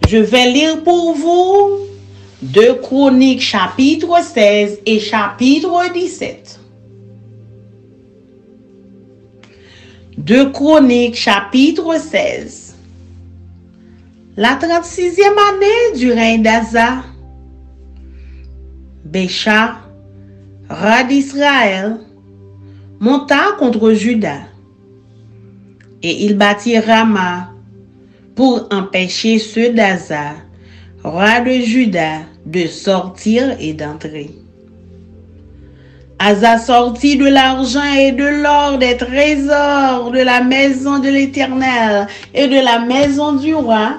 Je vais lire pour vous 2 Chroniques chapitre 16 et chapitre 17. 2 Chroniques chapitre 16. La 36e année du règne d'Asa, Bécha, roi d'Israël, monta contre Juda, et il bâtit Rama pour empêcher ceux d'Asa, roi de Juda, de sortir et d'entrer. Asa sortit de l'argent et de l'or des trésors de la maison de l'Éternel et de la maison du roi,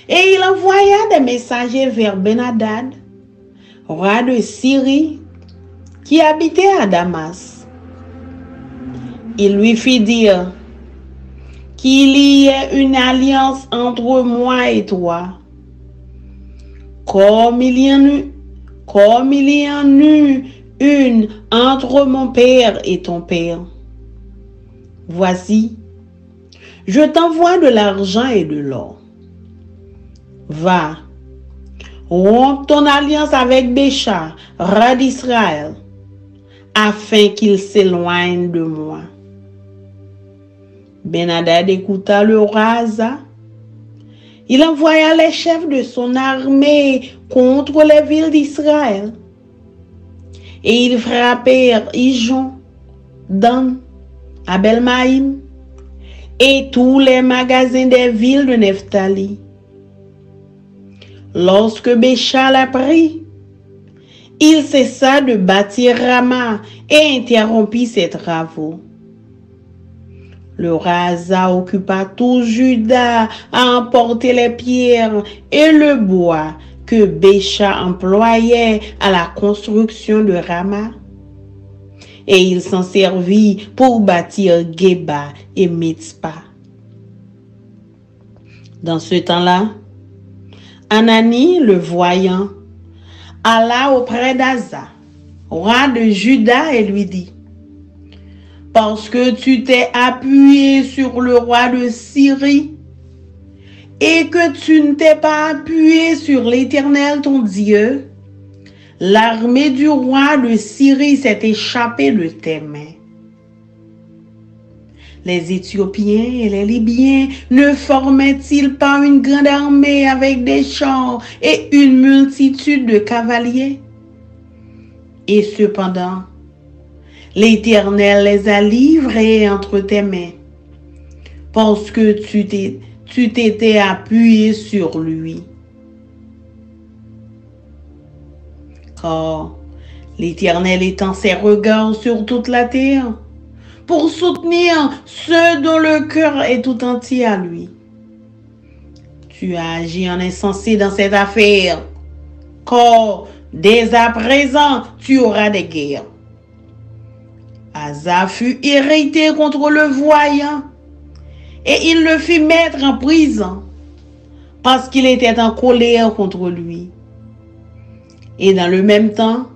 et il envoya des messagers vers Ben-Hadad, roi de Syrie, qui habitait à Damas. Il lui fit dire qu'il y ait une alliance entre moi et toi, comme il y en eut une entre mon père et ton père. Voici, je t'envoie de l'argent et de l'or. Va, romps ton alliance avec Bécha, roi d'Israël, afin qu'il s'éloigne de moi. Ben-Hadad écouta le roi Asa. Il envoya les chefs de son armée contre les villes d'Israël. Et ils frappèrent Ijon, Dan, Abel-Maïm et tous les magasins des villes de Nephtali. Lorsque Bécha l'apprit, il cessa de bâtir Rama et interrompit ses travaux. Le roi Asa occupa tout Juda à emporter les pierres et le bois que Bécha employait à la construction de Rama. Et il s'en servit pour bâtir Geba et Mitzpa. Dans ce temps-là, Anani, le voyant, alla auprès d'Asa, roi de Juda, et lui dit: parce que tu t'es appuyé sur le roi de Syrie et que tu ne t'es pas appuyé sur l'Éternel ton Dieu, l'armée du roi de Syrie s'est échappée de tes mains. Les Éthiopiens et les Libyens ne formaient-ils pas une grande armée avec des chars et une multitude de cavaliers? Et cependant, l'Éternel les a livrés entre tes mains, parce que tu t'étais appuyé sur lui. Car l'Éternel étend ses regards sur toute la terre, pour soutenir ceux dont le cœur est tout entier à lui. Tu as agi en insensé dans cette affaire, car dès à présent tu auras des guerres. Asa fut irrité contre le voyant et il le fit mettre en prison parce qu'il était en colère contre lui. Et dans le même temps,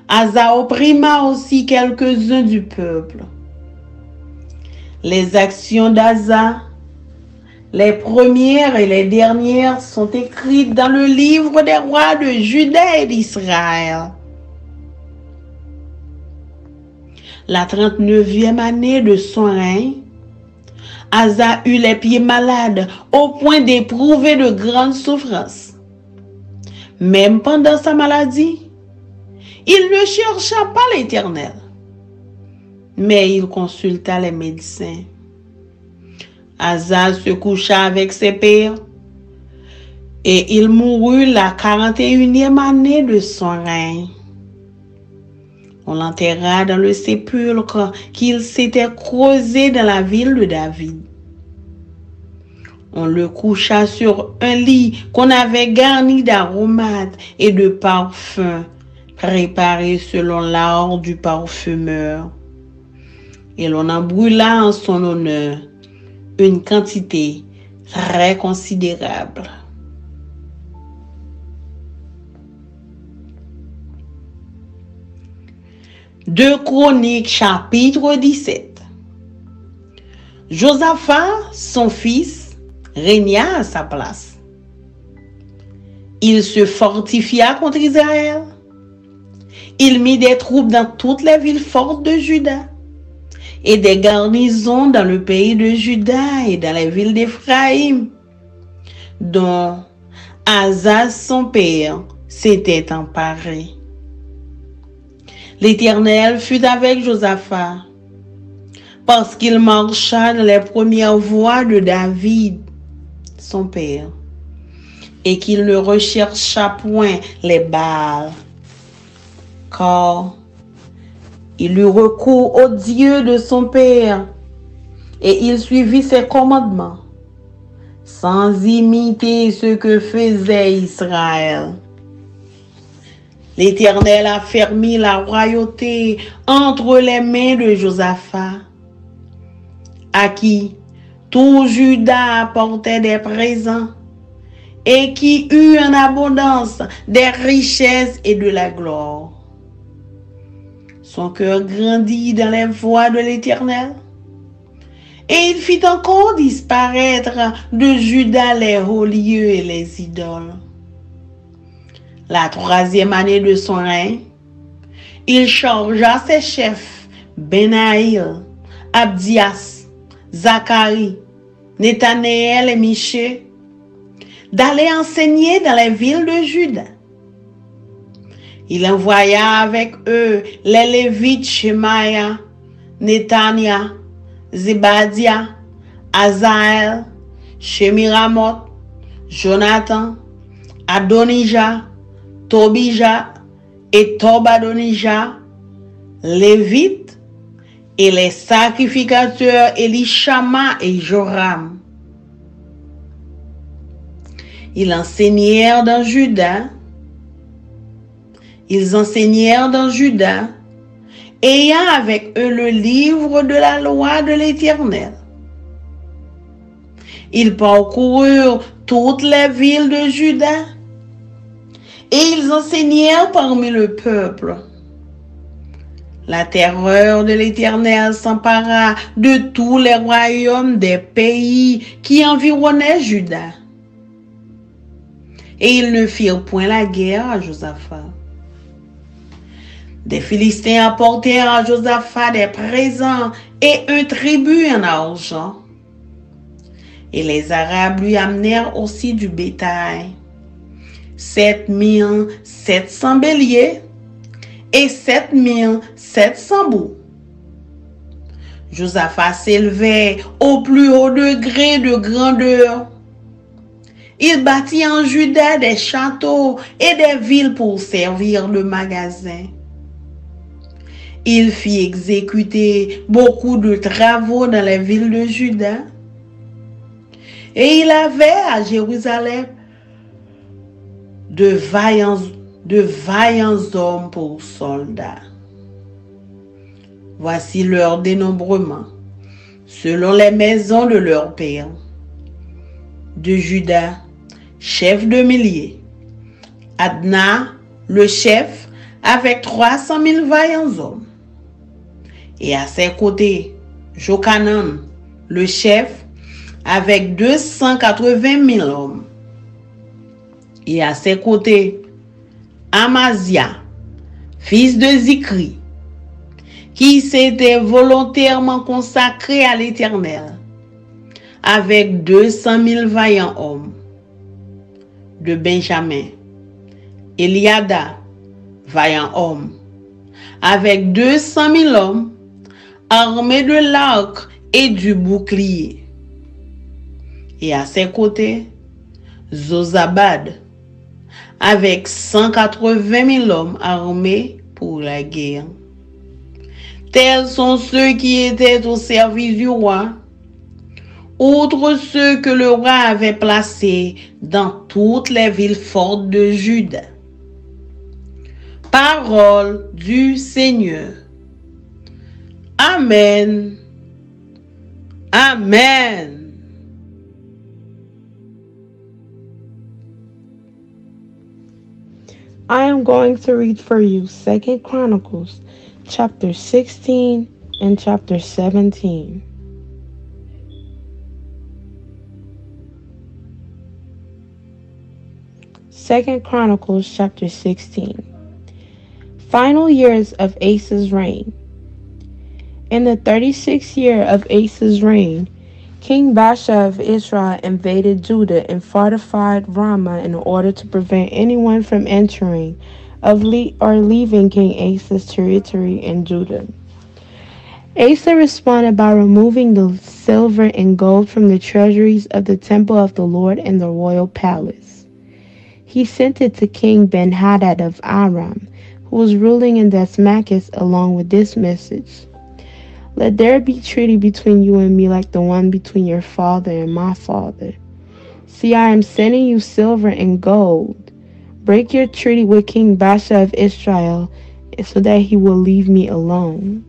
Asa opprima aussi quelques-uns du peuple. Les actions d'Asa, les premières et les dernières, sont écrites dans le livre des rois de Juda et d'Israël. La 39e année de son règne, Asa eut les pieds malades au point d'éprouver de grandes souffrances. Même pendant sa maladie, il ne chercha pas l'Éternel, mais il consulta les médecins. Asa se coucha avec ses pères et il mourut la 41e année de son règne. On l'enterra dans le sépulcre qu'il s'était creusé dans la ville de David. On le coucha sur un lit qu'on avait garni d'aromates et de parfums préparés selon l'art du parfumeur. Et l'on en brûla en son honneur une quantité très considérable. 2 Chroniques chapitre 17. Josaphat, son fils, régna à sa place. Il se fortifia contre Israël. Il mit des troupes dans toutes les villes fortes de Juda et des garnisons dans le pays de Juda et dans les villes d'Éphraïm, dont Asa son père s'était emparé. L'Éternel fut avec Josaphat, parce qu'il marcha dans les premières voies de David, son père, et qu'il ne rechercha point les Baals, car il eut recours au Dieu de son père, et il suivit ses commandements, sans imiter ce que faisait Israël. L'Éternel a fermé la royauté entre les mains de Josaphat, à qui tout Juda apportait des présents, et qui eut en abondance des richesses et de la gloire. Son cœur grandit dans les voies de l'Éternel, et il fit encore disparaître de Juda les hauts lieux et les idoles. La 3e année de son règne, il chargea ses chefs, Benaïl, Abdias, Zacharie, Nethanéel et Michée, d'aller enseigner dans les villes de Juda. Il envoya avec eux les Lévites Shemaïa, Netania, Zebadia, Azaël, Shemiramoth, Jonathan, Adonijah, Tobijah et Tobadonijah, Lévites, et les sacrificateurs Elishama et Joram. Ils enseignèrent dans Juda, ayant avec eux le livre de la loi de l'Éternel. Ils parcoururent toutes les villes de Juda, et ils enseignèrent parmi le peuple. La terreur de l'Éternel s'empara de tous les royaumes des pays qui environnaient Juda. Et ils ne firent point la guerre à Josaphat. Des Philistins apportèrent à Josaphat des présents et un tribut en argent. Et les Arabes lui amenèrent aussi du bétail, 7700 béliers et 7700 boucs. Josaphat s'élevait au plus haut degré de grandeur. Il bâtit en Juda des châteaux et des villes pour servir de magasins. Il fit exécuter beaucoup de travaux dans les villes de Juda. Et il avait à Jérusalem de vaillants hommes pour soldats. Voici leur dénombrement, selon les maisons de leurs pères. De Juda, chef de milliers. Adna, le chef, avec 300 000 vaillants hommes. Et à ses côtés, Jochanan, le chef, avec 280 000 hommes. Et à ses côtés, Amazia, fils de Zikri, qui s'était volontairement consacré à l'Éternel, avec 200 000 vaillants hommes. De Benjamin, Eliada, vaillant homme, avec 200 000 hommes, armés de l'arc et du bouclier. Et à ses côtés, Zozabad, avec 180 000 hommes armés pour la guerre. Tels sont ceux qui étaient au service du roi, outre ceux que le roi avait placés dans toutes les villes fortes de Juda. Parole du Seigneur. Amen. Amen. I am going to read for you 2 Chronicles, chapter 16 and chapter 17. 2 Chronicles chapter 16. Final years of Asa's reign. In the 36th year of Asa's reign, King Baasha of Israel invaded Judah and fortified Ramah in order to prevent anyone from entering or leaving King Asa's territory in Judah. Asa responded by removing the silver and gold from the treasuries of the temple of the Lord and the royal palace. He sent it to King Ben-Hadad of Aram, who was ruling in Damascus, along with this message: "Let there be treaty between you and me like the one between your father and my father. See, I am sending you silver and gold. Break your treaty with King Baasha of Israel so that he will leave me alone."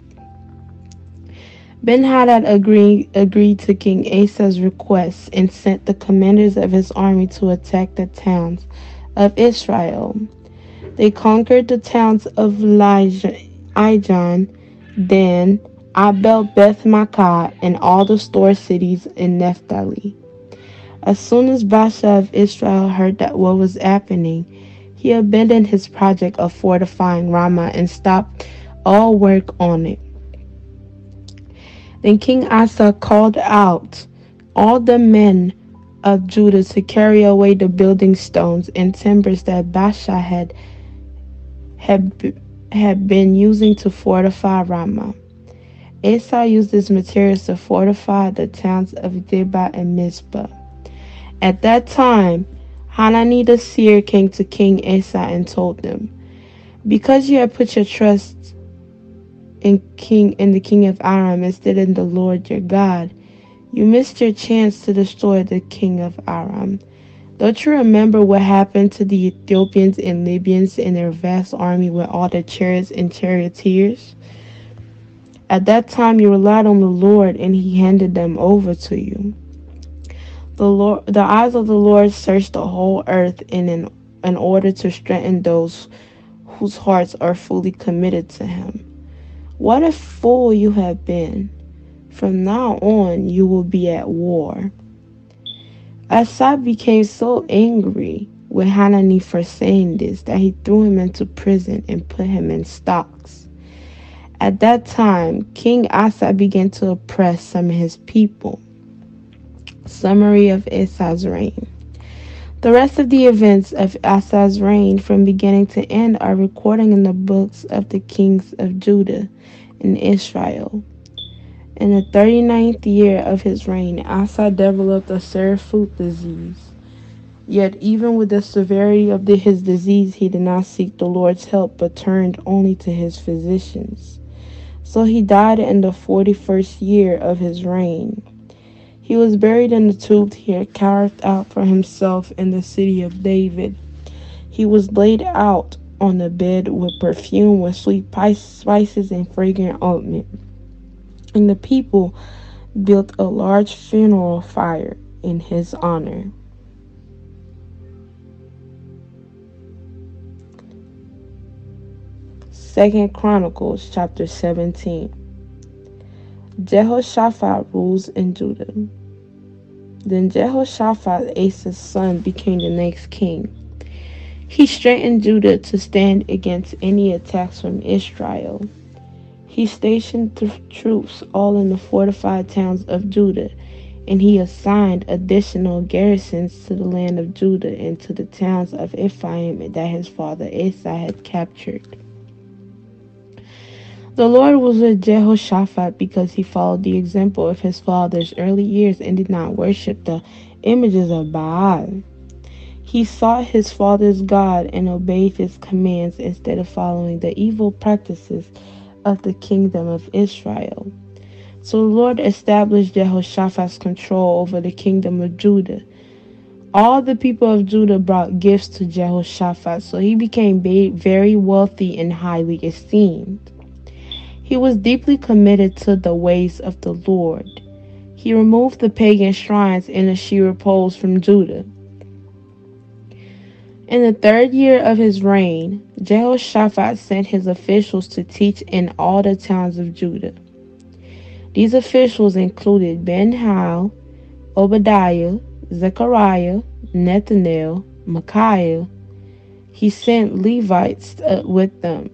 Ben-Hadad agreed to King Asa's request and sent the commanders of his army to attack the towns of Israel. They conquered the towns of Ijon, Dan, Abel Beth Makkah, and all the store cities in Naphtali. As soon as Baasha of Israel heard that what was happening, he abandoned his project of fortifying Ramah and stopped all work on it. Then King Asa called out all the men of Judah to carry away the building stones and timbers that Baasha had been using to fortify Ramah. Asa used these materials to fortify the towns of Debah and Mizpah. At that time, Hanani the seer came to King Asa and told him, "Because you have put your trust in the king of Aram instead of the Lord your God, you missed your chance to destroy the king of Aram. Don't you remember what happened to the Ethiopians and Libyans and their vast army with all the chariots and charioteers? At that time you relied on the Lord, and he handed them over to you. The eyes of the Lord search the whole earth in order to strengthen those whose hearts are fully committed to him. What a fool you have been! From now on you will be at war." Asa became so angry with Hanani for saying this that he threw him into prison and put him in stocks. At that time, King Asa began to oppress some of his people. Summary of Asa's reign. The rest of the events of Asa's reign from beginning to end are recorded in the books of the kings of Judah and Israel. In the 39th year of his reign, Asa developed a severe foot disease. Yet even with the severity of his disease, he did not seek the Lord's help, but turned only to his physicians. So he died in the 41st year of his reign. He was buried in the tomb he had carved out for himself in the city of David. He was laid out on a bed with perfume, with sweet spices and fragrant ointment. And the people built a large funeral fire in his honor. Second Chronicles chapter 17. Jehoshaphat rules in Judah. Then Jehoshaphat, Asa's son, became the next king. He strengthened Judah to stand against any attacks from Israel. He stationed troops all in the fortified towns of Judah, and he assigned additional garrisons to the land of Judah and to the towns of Ephraim that his father Asa had captured. The Lord was with Jehoshaphat because he followed the example of his father's early years and did not worship the images of Baal. He sought his father's God and obeyed his commands instead of following the evil practices of the kingdom of Israel. So the Lord established Jehoshaphat's control over the kingdom of Judah. All the people of Judah brought gifts to Jehoshaphat, so he became very wealthy and highly esteemed. He was deeply committed to the ways of the Lord. He removed the pagan shrines and the Asherah poles from Judah. In the 3rd year of his reign, Jehoshaphat sent his officials to teach in all the towns of Judah. These officials included Ben-Hail, Obadiah, Zechariah, Nethanel, Micaiah, he sent Levites with them,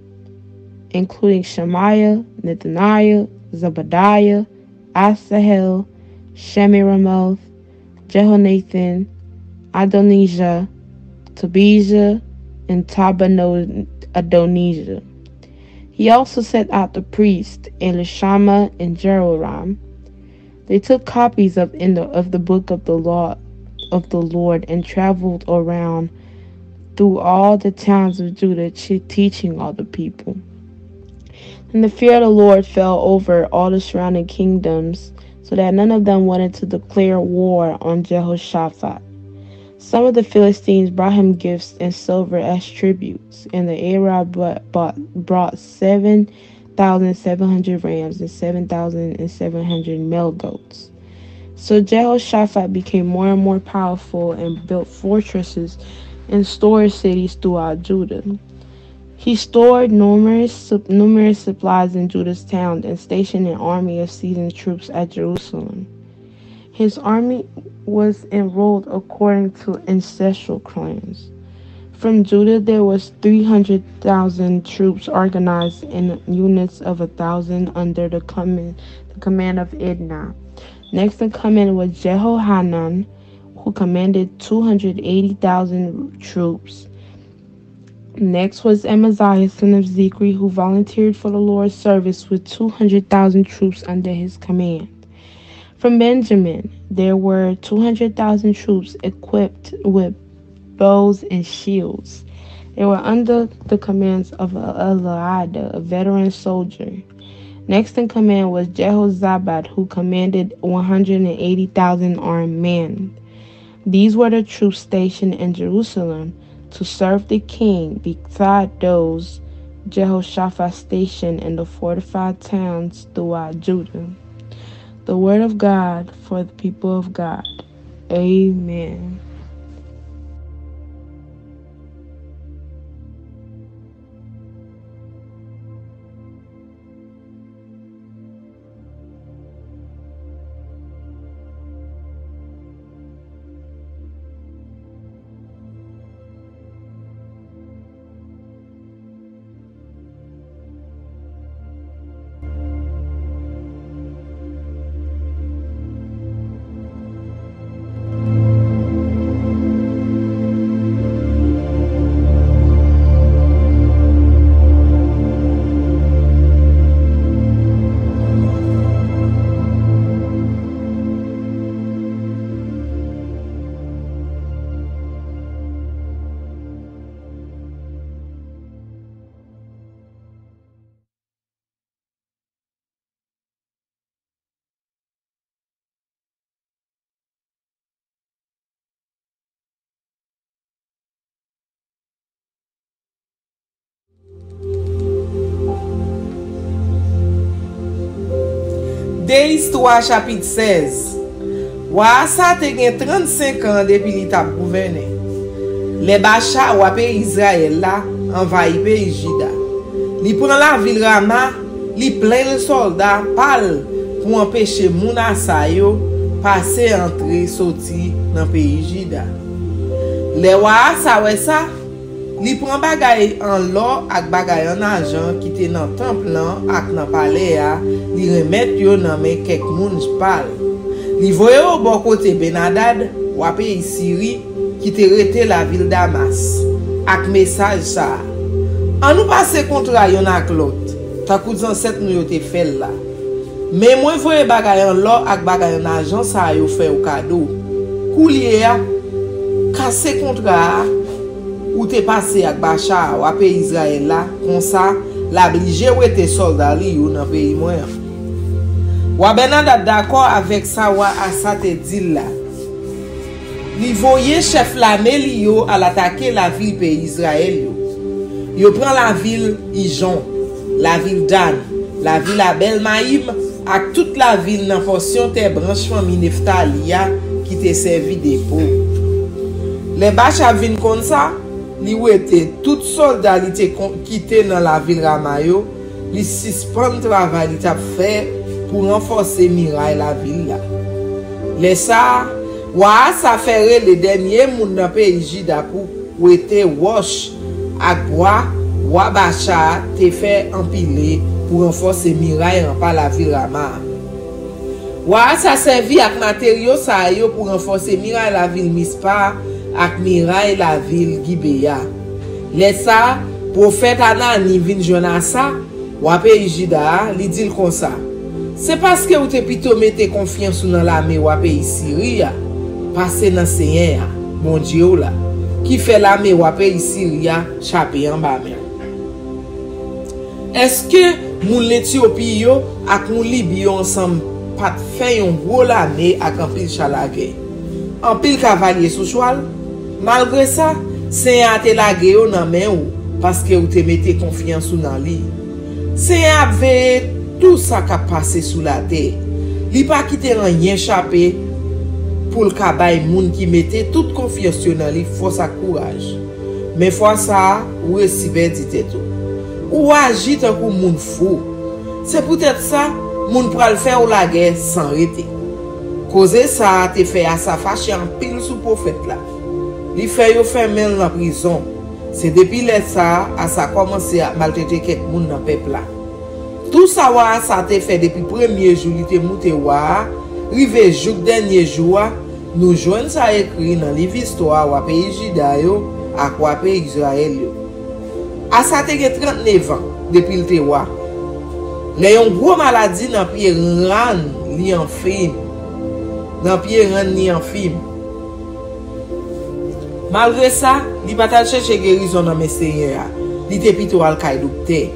including Shemaiah, Nethaniah, Zebadiah, Asahel, Shemiramoth, Jehonathan, Adonijah, Tobijah, and Adonijah. He also sent out the priests Elishama and Jeroram. They took copies of the book of the law of the Lord and traveled around through all the towns of Judah, teaching all the people. And the fear of the Lord fell over all the surrounding kingdoms, so that none of them wanted to declare war on Jehoshaphat. Some of the Philistines brought him gifts and silver as tributes, and the Arab brought 7,700 rams and 7,700 male goats. So Jehoshaphat became more and more powerful and built fortresses and storage cities throughout Judah. He stored numerous supplies in Judah's towns and stationed an army of seasoned troops at Jerusalem. His army was enrolled according to ancestral clans. From Judah there was 300,000 troops organized in units of 1,000 under the command of Idna. Next in command was Jehohanan, who commanded 280,000 troops. Next was Amaziah, son of Zikri, who volunteered for the Lord's service with 200,000 troops under his command. From Benjamin, there were 200,000 troops equipped with bows and shields. They were under the commands of Eliada, a veteran soldier. Next in command was Jehozabad, who commanded 180,000 armed men. These were the troops stationed in Jerusalem to serve the king, beside those Jehoshaphat stationed in the fortified towns throughout Judah. The word of God for the people of God. Amen. De Histoire chapitre 16. Waasa te gen 35 ans depuis li tap gouverne. Les Bacha wapé Israël la envahi pays Juda. Li prend la ville Rama, li plein de soldats pal pour empêcher Mounassa yo passer entrer sorti dans pays Juda. Les Waasa wè ça, li prend bagay en l'or ak bagay en argent qui te dans temple lan ak dans palais a, li remet yo nan men kek moun pal. Li voye au bon côté Benadad, wapé Syrie qui te rete la ville Damas ak message ça. An nou passe kontra yon ak l'autre, takou zanset nou yo te fel la. Mais moi voye bagay en l'or ak bagay en argent ça yo fait au cadeau. Koulier a kase kontra ou te passé ak Bacha wapé Israël la, kon sa la obligé ou te soldat li yo nan pays moyen. Wa Benadad d'accord avec ça wa asa te dit là. Li voye chef l'armée li yo à l'attaquer la ville pays Israël yo. Yo prend la ville Ijon, la ville Dan, la ville Abel Maïm ak toute la ville nan portion te branche famille Neftaliya qui te servi dépôt. Les Bacha vin kon ça, li wete tout soldat li te quitté dans la ville Ramayo, li suspend travail li t'a fait pour renforcer muraille la ville là. Les ça Wa sa fere le dernier moun nan pays Jida pour wete wash ak bois wa Bacha te fait empiler pour renforcer muraille en pa la ville Rama. Wa sa servi ak matériaux sa yo pour renforcer muraille la ville Mispa ak muraille la ville Gibeya. Lesa prophète Anani vin Jonasa wa pays Jida li dit comme ça. C'est parce que ou te plutôt mette confiance dans l'armée wa pays Syria. Passé dans Seigneur, mon Dieu là, qui fait l'armée ou pays Syria chapé en bas mer. Est-ce que moun l'Éthiopie yo ak moun Libye ensemble pas fait un gros l'armée ak un pile chalage, un pile cavalier sous cheval? Malgré ça, Seigneur te lage yo nan men ou parce que ou te mette confiance dans lui. Seigneur avait tout ça qui a passé sous la terre. Li pas quitter rien chapé pour le cabay moun qui mettait toute confiance dans lui, force à courage. Mais fois ça, ou recevez dit tout. Ou agit tant que moun fou. C'est peut-être ça, moun pral faire ou la guerre sans arrêter. Cause ça te fait à sa fâche en pile sous prophète là. Li fait yo fermer en prison. C'est depuis ça à ça commencé à maltraiter quelques moun dans peuple là. Tout ça ça te fait depuis premier jour il te monté wa, rive jour dernier jour. Nous joignons ça écrit dans livre histoire wa pays Juda yo ak wa pays Israël yo. A ça te gen 39 ans depuis le te wa. Le yon gros maladie dans pied ran li en film. Dans pied ran ni en film. Malgré ça, li pas chercher guérison dans mes seigneurs. Li te pito al kay docteur.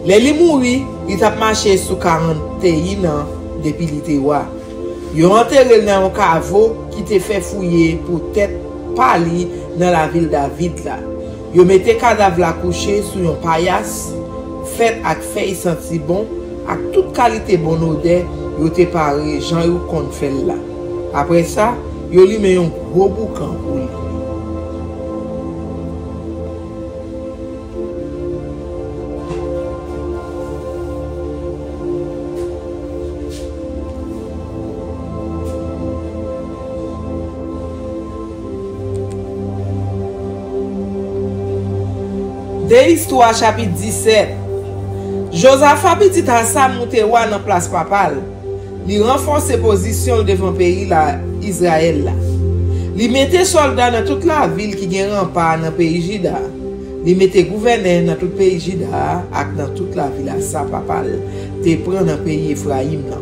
Le li mouri, li tap marché sous 41 ans depuis li te wa. Yo enterré dans un caveau qui te fait fouiller pour tête pali dans la ville David là. Yo mette cadavre la couché sur un paillasse fait avec feuille senti bon avec toute qualité bonne odeur yo te paré Jean yo kon fait là. Après ça, yo li met un gros boucan pour lui. De Histoire chapitre 17. Josaphat petit Asa monte wa dans place papale. Li renforce position devant pays la Israël là. Li mette soldats dans toute la ville qui gen rempart dans pays Juda. Li mette gouverneur dans tout pays Juda ak dans toute la ville Asa papale te prend dans pays Ephraim là.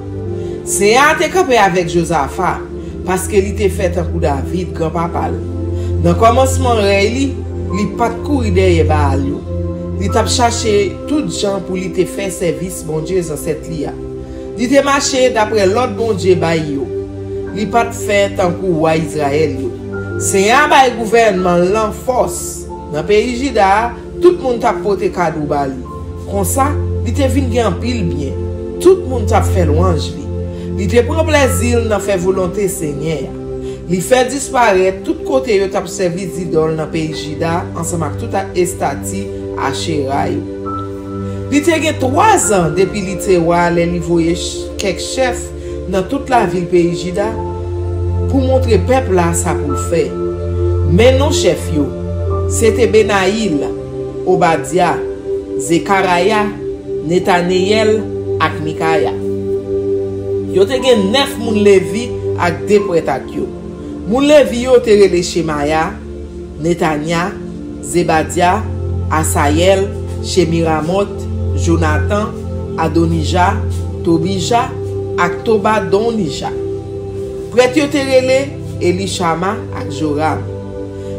C'est a te campé avec Josaphat parce que li te fait un coup David grand papale. Dans commencement li pas courir derrière Baal yo. Li tap chercher tout gens pour li te faire service bon Dieu dans cette lia. Li te marcher d'après l'autre bon Dieu bay yo. Li pas faire tant que roi Israël yo. C'est un bay gouvernement l'en force. Dans pays Juda, tout le monde t'a porté cadeau bali. Comme ça, li te vinn gen pile bien. Tout le monde t'a fait louange li. Li te prend plaisir dans faire volonté Seigneur. Li fait disparaître tout côté yo t'a servi d'idole dans pays Juda ensemble avec tout estati Asherah. Li te gen 3 ans depuis li te wa li voye quelques chefs dans toute la ville pays Juda pour montrer peuple là ça pour faire. Mais non chef yo, c'était Benaïl, Obadia, Zekaraya, Netaniel ak Mikaya. Yo te gen 9 moun Levi ak 2 prêtre ak yo. Moun Levi yo te rele Shemaya, Netania, Zebadia, Asayel, Shemiramot, Jonathan, Adonija, Tobija, ak Tobadonija. Prêtre yo te rele Elishama ak Joram.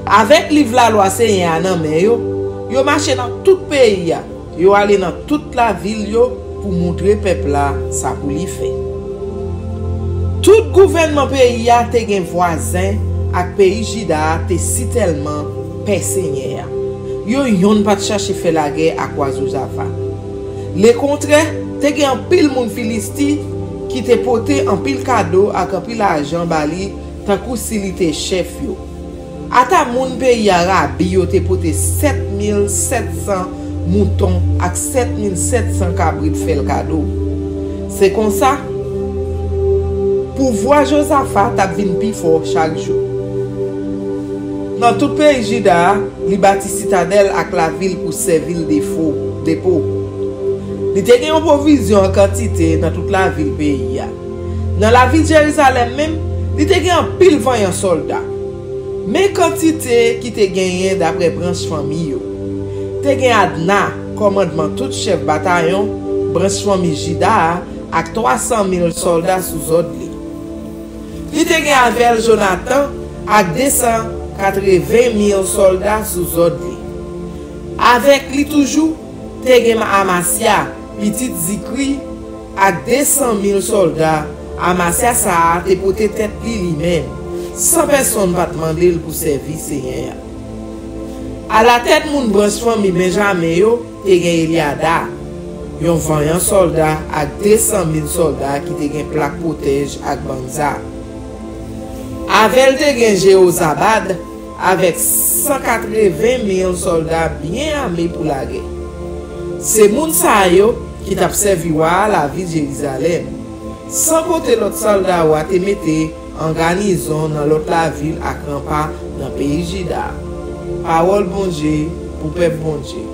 Avec livre la loi Seigneur nan men yo marché dans tout pays yo allé dans toute la ville yo pour montrer peuple là ça pour li fait. Tout gouvernement pays a te gen voisin ak pays Juda te si tellement paix Seigneur. Yo yon pas chercher faire la guerre ak Josaphat. Le contraire, te gen pile moun Filisti qui te porté en pile cadeau ak en pile argent bali tant kou si li te chef yo. Ata moun pays arabe yo te porté 7700 moutons ak 7700 cabrit fait le cadeau. C'est comme ça pouvoir Josaphat a vin plus fort chaque jour. Dans tout pays Juda, li bâti citadelle avec la ville pour servir dépôt. Li te gen une provision en quantité dans toute la ville pays. Dans la ville de Jérusalem même, li te gen un pile vaillant soldat. Mais quantité qui te gagné d'après branche famille yo. Te gen Adna, commandement tout chef bataillon, branche famille Juda avec 300 000 soldats sous ordre li. Li te gen avec Jonathan avec 280 000 soldats sous ordre li. Avec li toujours te gen Amasia, petit Zikri avec 200 000 soldats. Amasia sa te pote tête li lui-même. Sans personne va demander pour servir Seigneur. À la tête moun branche famille Benjamin yo, te gen Eliada, yon vaillant soldat avec 200 000 soldats qui te gen plaque protège avec Banza. Avec te gen Jéhozabad avec 180 000 soldats bien armés pour la guerre. C'est moun sa yo qui t'a servi à la ville de Jérusalem. Sans compter l'autre soldat ou te mette en garnison dans l'autre la ville à Krampa dans le pays Juda. Parole bon Dieu pour peuple bon Dieu.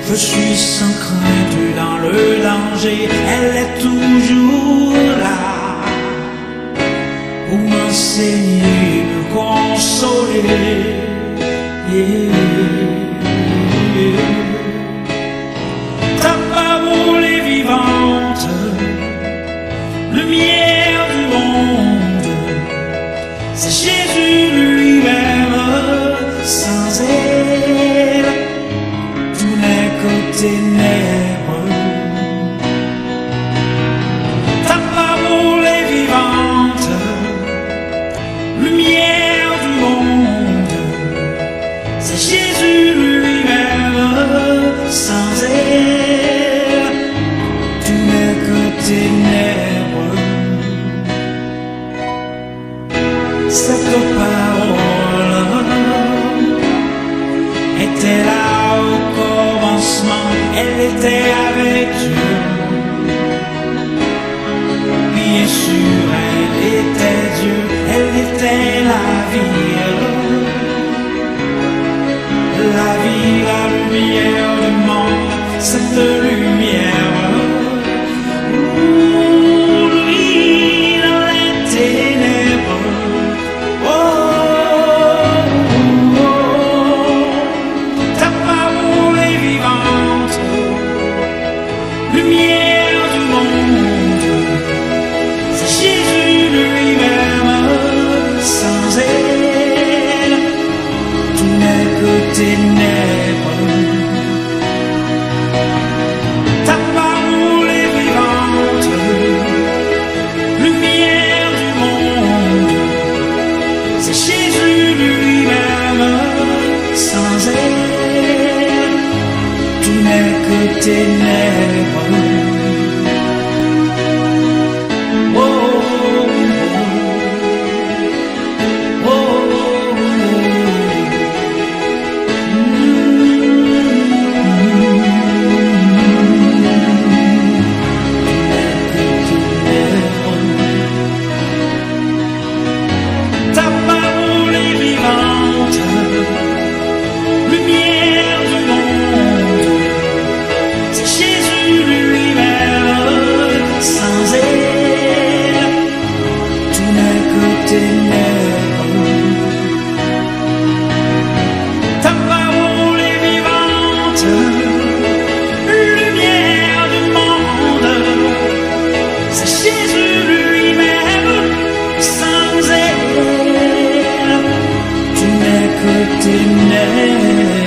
Je suis sans crainte dans le danger, elle est toujours là pour m'enseigner, me consoler. Ta parole est vivante, lumière du monde, c'est Jésus lui-même, sans elle tout n'est que ténèbres. Ta parole est vivante, lumière du monde, c'est Jésus lui-même, sans elle tout n'est que ténèbres. Cette parole était là au commencement, elle était avec Dieu. Bien sûr, elle était Dieu, elle était la vie, la lumière du monde, cette lumière. Lui dans les ténèbres. Ta parole est vivante, lumière du monde, c'est Jésus lui-même, sans elle, tout n'est que ténèbres. Ta parole est vivante, lumière du monde, c'est Jésus lui-même, sans elle, tout n'est que ténèbres. Oh, oh, oh, ta parole est vivante, lumière du monde, c'est Jésus ténèbres.